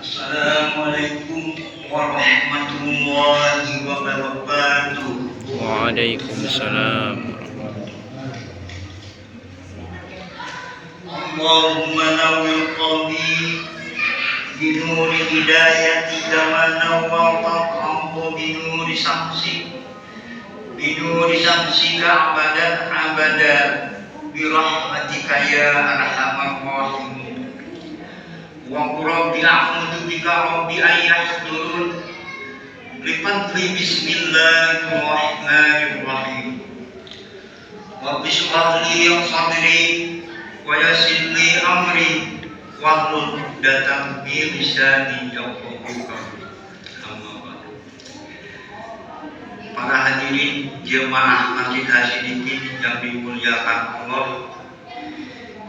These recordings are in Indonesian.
Assalamualaikum warahmatullahi wabarakatuh. Waalaikumsalam. Allahumma nawwir qalbi binuri hidayati kama nawwarta qalbi binuri samsika abada birahmatika ya arhamar rahimin. Wa rabbi a'udzu bika rabbi ayyahdurun lifadli bismillahirrahmanirrahim. Wa bishrah li sadri wa yassir li amri wahlul 'uqdatam min lisani yafqahu qawli. Para hadirin jemaah Masjid Hasyidin yang dimuliakan Allah,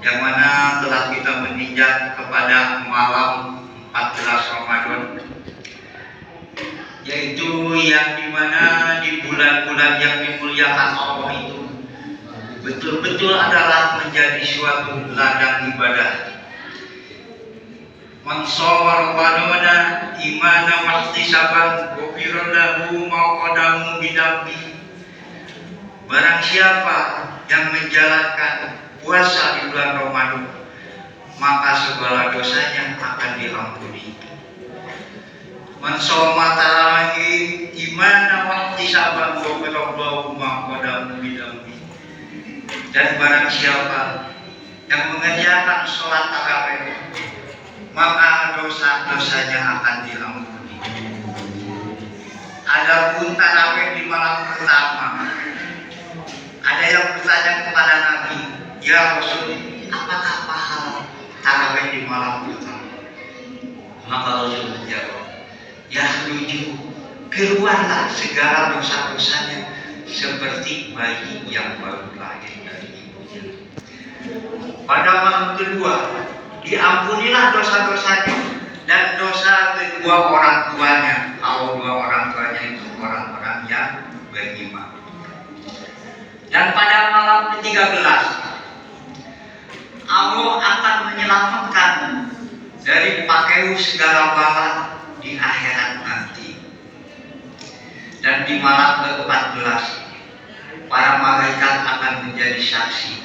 yang mana telah kita menginjak kepada malam 14 Ramadan, yaitu yang dimana di bulan-bulan yang dimuliakan Allah itu betul-betul adalah menjadi suatu ladang ibadah. Man shoma Ramadana imanan wa ihtisaban ghufira lahu ma qaddamu bidambi. Barang siapa yang menjalankan puasa di bulan Ramadan, maka segala dosanya akan diampuni. Man shoma tarawih imanan wa ihtisaban ghufira lahu ma qaddamu bidambi. Dan barang siapa yang mengerjakan sholat tarawih, maka dosa-dosanya akan diampuni. Adapun tarawih di malam pertama, ada yang bertanya kepada Nabi, ya Rasul, apakah pahala tarawih di malam pertama? Maka Rasul menjawab, ya lucu, keluarlah segala dosa-dosanya seperti bayi yang baru lahir dari ibunya. Pada malam kedua, diampunilah dosa-dosanya dan dosa kedua orang tuanya. Kalau dua orang tuanya itu orang-orang yang beriman. Dan pada malam ke-13, Allah akan menyelamatkan dari pakai segala bala di akhirat nanti. Dan di malam ke-14, para malaikat akan menjadi saksi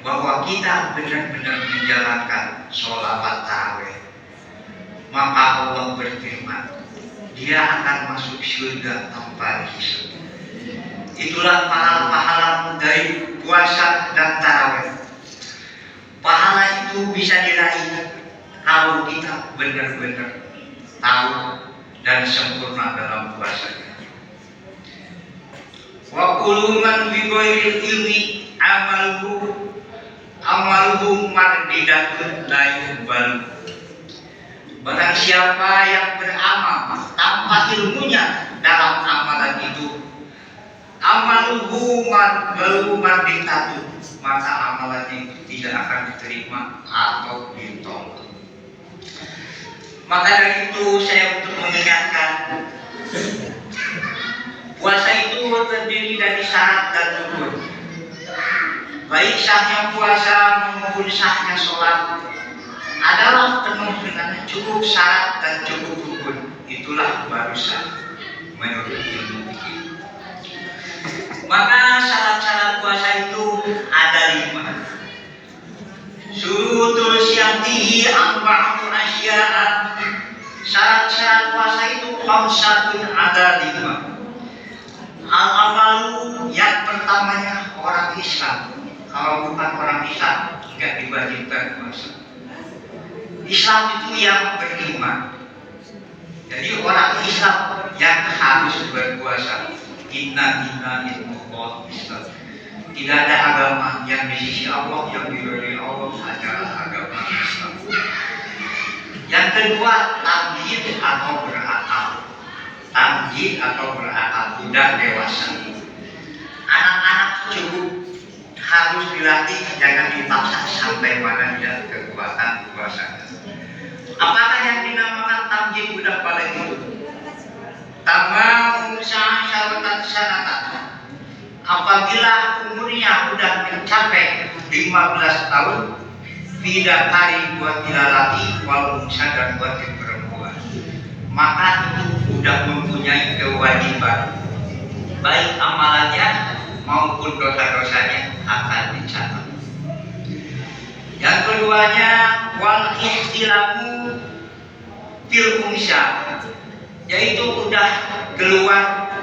bahwa kita benar-benar menjalankan sholawat tarawih. Maka Allah berfirman, dia akan masuk surga tanpa hisab. Itulah pahala-pahala dari puasa dan tarawih. Pahala itu bisa diraih kalau kita benar-benar tahu dan sempurna dalam puasanya. Wa kullu man bi ghairi ilmi amaluhu mardidatun la yuqbal. Barang siapa yang beramal tanpa ilmunya dalam amalan itu, amaluhu mardidatun, maka amalan itu tidak akan diterima atau ditolak. Maka dari itu saya untuk mengingatkan, puasa itu terdiri dari syarat dan rukun. Baik sahnya puasa maupun sahnya sholat adalah penuh dengan cukup syarat dan cukup rukun. Itulah baru sah menurut ilmu fikih. Maka syarat-syarat puasa itu ada 5. Syurutul syatihi arba'atu asya'a. Syarat-syarat puasa itu khamsatun, ada 5. Al-awalu, yang pertamanya orang Islam. Kalau bukan orang Islam, tidak diwajibkan puasa. Islam itu yang beriman. Jadi orang Islam yang harus berpuasa. Inna ilmu Islam. Tidak ada agama yang di sisi Allah yang diridhoi Allah hanyalah agama Islam. Yang kedua, tamyiz atau berakal. Tamyiz atau berakal, sudah dewasa. Anak-anak cukup harus dilatih, jangan dipaksa sampai mana dia kekuatan puasanya. Apakah yang dinamakan tamyiz budak balik itu? Tamam syaratan sanatan. Apabila umurnya sudah mencapai 15 tahun, tidak hari buat laki walaupun sadar buat perempuan, maka itu sudah mempunyai kewajiban, baik amalannya maupun dosa-dosanya akan dicatat. Yang keduanya, wal ihtilamu fil umsya, yaitu sudah keluar,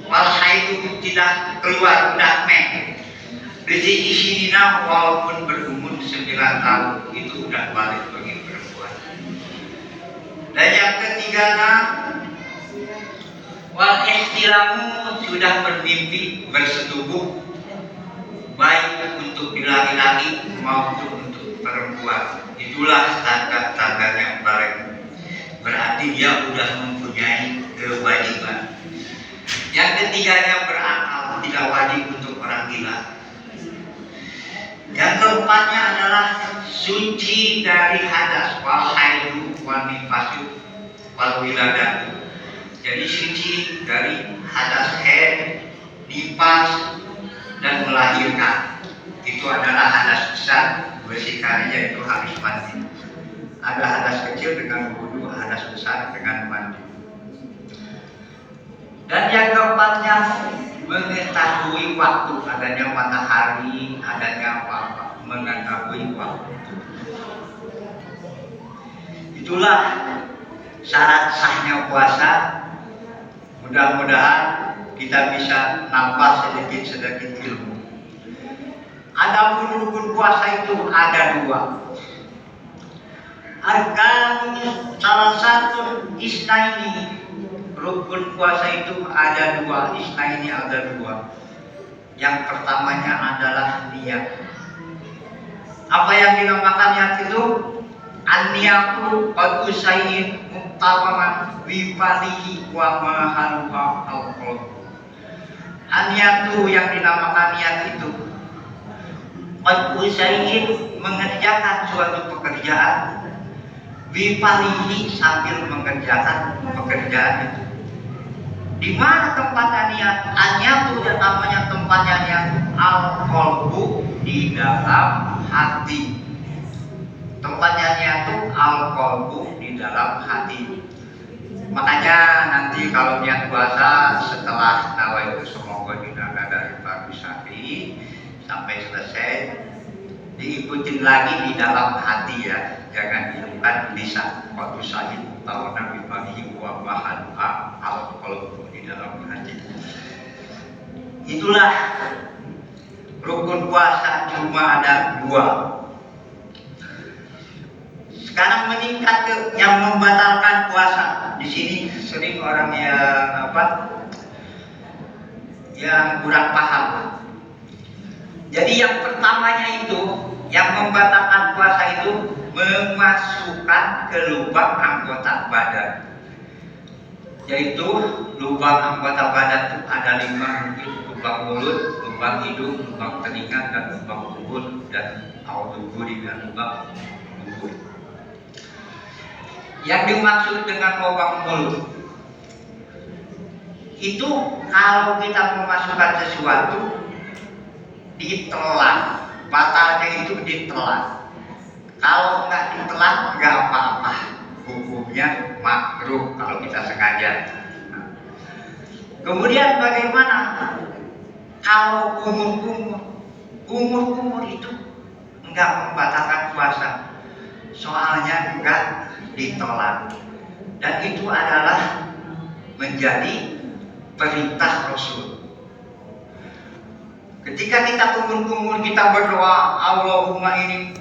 wal haidu tidak keluar, sudah Biji isinina walaupun berumur 9 tahun, itu sudah balik bagi perempuan. Dan yang ketiganya, wal ihtilamu, sudah bermimpi bersetubuh, baik untuk laki-laki maupun untuk perempuan. Itulah tanda-tanda yang balik. Berarti dia sudah mempunyai kewajiban. Yang ketiganya berakal, tidak wajib untuk orang gila. Yang keempatnya adalah suci dari hadas, wal haidu wal nifasu wal wiladatu. Jadi suci dari hadas haid, nifas, dan melahirkan. Itu adalah hadas besar, bersihkannya yaitu habis mandi. Ada hadas kecil dengan wudu, hadas besar dengan mandi. Dan yang keempatnya, mengetahui waktu, adanya matahari, adanya apa, mengetahui waktu. Itulah syarat sahnya puasa. Mudah-mudahan kita bisa nambah sedikit-sedikit ilmu. Adapun rukun puasa itu ada 2. Arkan salah satu isnaini. Rukun puasa itu ada 2, isnaini ada 2. Yang pertamanya adalah niat. Apa yang dinamakan niat itu? An-niyatu qad usayyin muqtawaman bi falihi wa ma halwa al-qalb. An-niyatu yang dinamakan niat itu Usaiin mengerjakan suatu pekerjaan bipalihi sambil mengerjakan pekerjaan itu. Di mana tempatnya niat? An-niyatu dan namanya tempatnya niat al-qalbu, di dalam hati. Tempatnya niat itu al-qalbu, di dalam hati. Makanya nanti kalau niat puasa setelah nawaitu semoga dinaga dari pagi sampai selesai diikutin lagi di dalam hati ya, jangan dilupakan lisan. Waktu sahih bahwa Nabi bagi wa bahan al qalbu, di dalam hati. Itulah rukun puasa, cuma ada 2. Sekarang meningkat ke yang membatalkan puasa. Di sini sering orang yang kurang paham. Jadi yang pertamanya itu yang membatalkan puasa itu memasukkan ke lubang anggota badan. Yaitu lubang anggota badan itu ada 5, lubang mulut, lubang hidung, lubang telinga, dan lubang kubur, dan auduburi, dan lubang kubur. Yang dimaksud dengan lubang mulut itu kalau kita memasukkan sesuatu ditelan, batalnya itu ditelan. Kalau nggak ditelan nggak apa-apa, hukumnya makruh kalau kita sengaja. Kemudian bagaimana kalau kumur itu nggak membatalkan puasa, soalnya nggak ditelan, dan itu adalah menjadi perintah Rasul. Ketika kita kumur kita berdoa, Allahumma atini,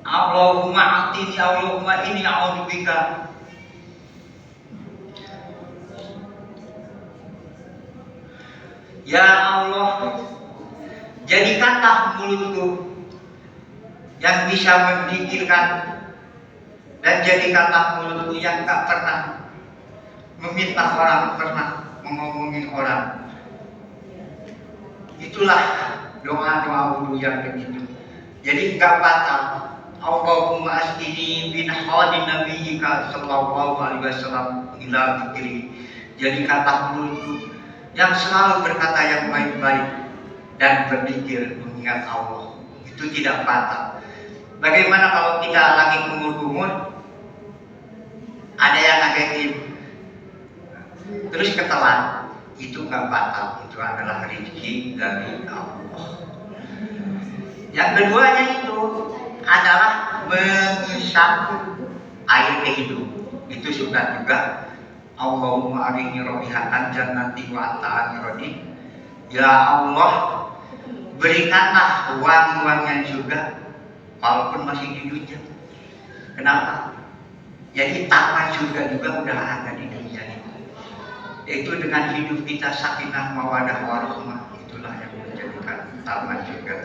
Allahumma ini a'udzubika. Ya Allah, jadikanlah mulutku yang bisa mendikirkan, dan jadikanlah mulutku yang tak pernah meminta orang, pernah mengomongin orang. Itulah doa-doa wudu yang begitu. Jadi enggak batal. Allahumma asqini bin hadin nabiyyika sallallahu alaihi wasallam ila dzikri. Jadikanlah mulutku yang selalu berkata yang baik-baik dan berzikir mengingat Allah. Itu tidak batal. Bagaimana kalau kita lagi kumur-kumur, ada yang ngagetin, terus ketelan, itu nggak batal, itu adalah rezeki dari Allah. Yang keduanya itu adalah mengisap air ke hidung. Itu sudah juga. Allahumma arini rohihatan jannati wa anta rodi. Ya Allah, berikanlah wangi-wangian surga walaupun masih di dunia. Kenapa? Jadi taman surga juga udah ada di dunia ini. Yaitu dengan hidup kita sakinah mawadah warahmah, itulah yang menjadikan taman surga.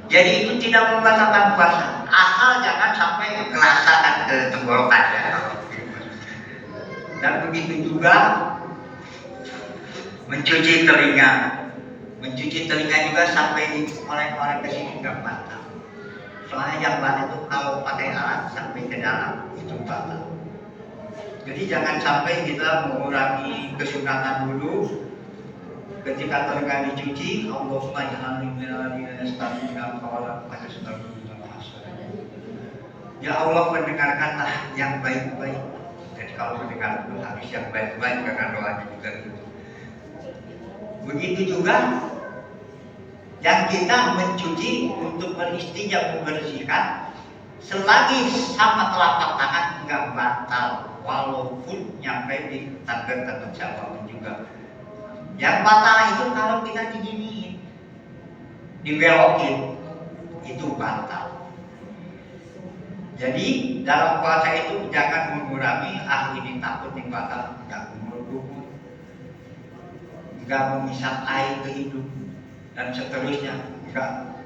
Jadi itu tidak membatalkan puasa, asal jangan sampai kerasa dan ke tenggorokan ya. Dan begitu juga mencuci telinga. Mencuci telinga juga sampai oleh-oleh ke sini nggak batal. Soalnya yang batal itu kalau pakai alat sampai ke dalam itu batal. Jadi jangan sampai kita mengurangi kesunatan dulu. Ketika telinga dicuci, Allahumma ya Allah, mendengarkanlah yang baik-baik. Jadi kalau mendengar itu harus yang baik-baik, karena doanya juga gitu. Begitu juga yang kita mencuci untuk beristinja, membersihkan, selagi sama telapak tangan nggak batal, walaupun nyampe di tangan siapapun juga. Yang batal itu kalau kita diginiin, dibelokin, itu batal. Jadi dalam puasa itu jangan mengurangi ini takut yang batal, nggak kumur-kumur, nggak memisah air ke hidung, dan seterusnya, nggak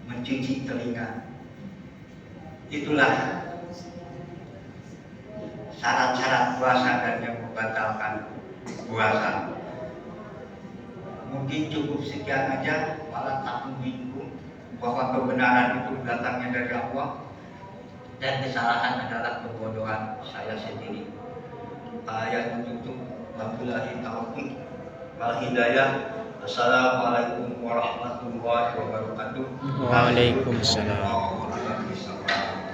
mencuci telinga. Itulah syarat-syarat puasa dan yang membatalkan puasa. Mungkin cukup sekian aja. Wala ta'budu bahwa kebenaran itu datangnya dari Allah dan kesalahan adalah kebodohan saya sendiri. Ayat tutup. Wabillahi taufiq wal hidayah. Assalamualaikum warahmatullahi wabarakatuh. Waalaikumsalam. Warahmatullahi wabarakatuh.